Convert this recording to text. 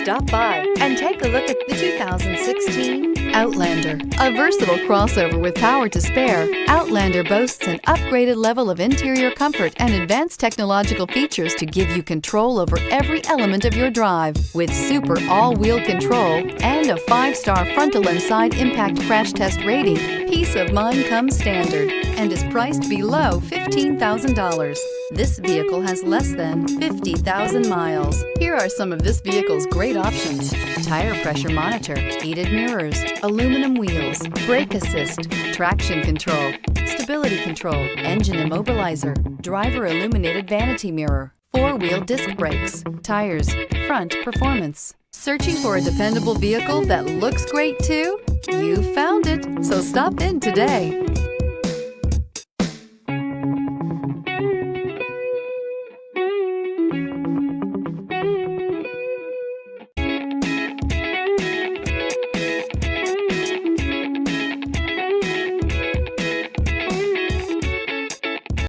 Stop by and take a look at the 2016 Outlander. A versatile crossover with power to spare, Outlander boasts an upgraded level of interior comfort and advanced technological features to give you control over every element of your drive. With super all-wheel control and a 5-star frontal and side impact crash test rating, peace of mind comes standard and is priced below $15,000. This vehicle has less than 50,000 miles. Here are some of this vehicle's great options: tire pressure monitor, heated mirrors, aluminum wheels, brake assist, traction control, stability control, engine immobilizer, driver illuminated vanity mirror, 4-wheel disc brakes, tires, front performance. Searching for a dependable vehicle that looks great too? You found it, so stop in today.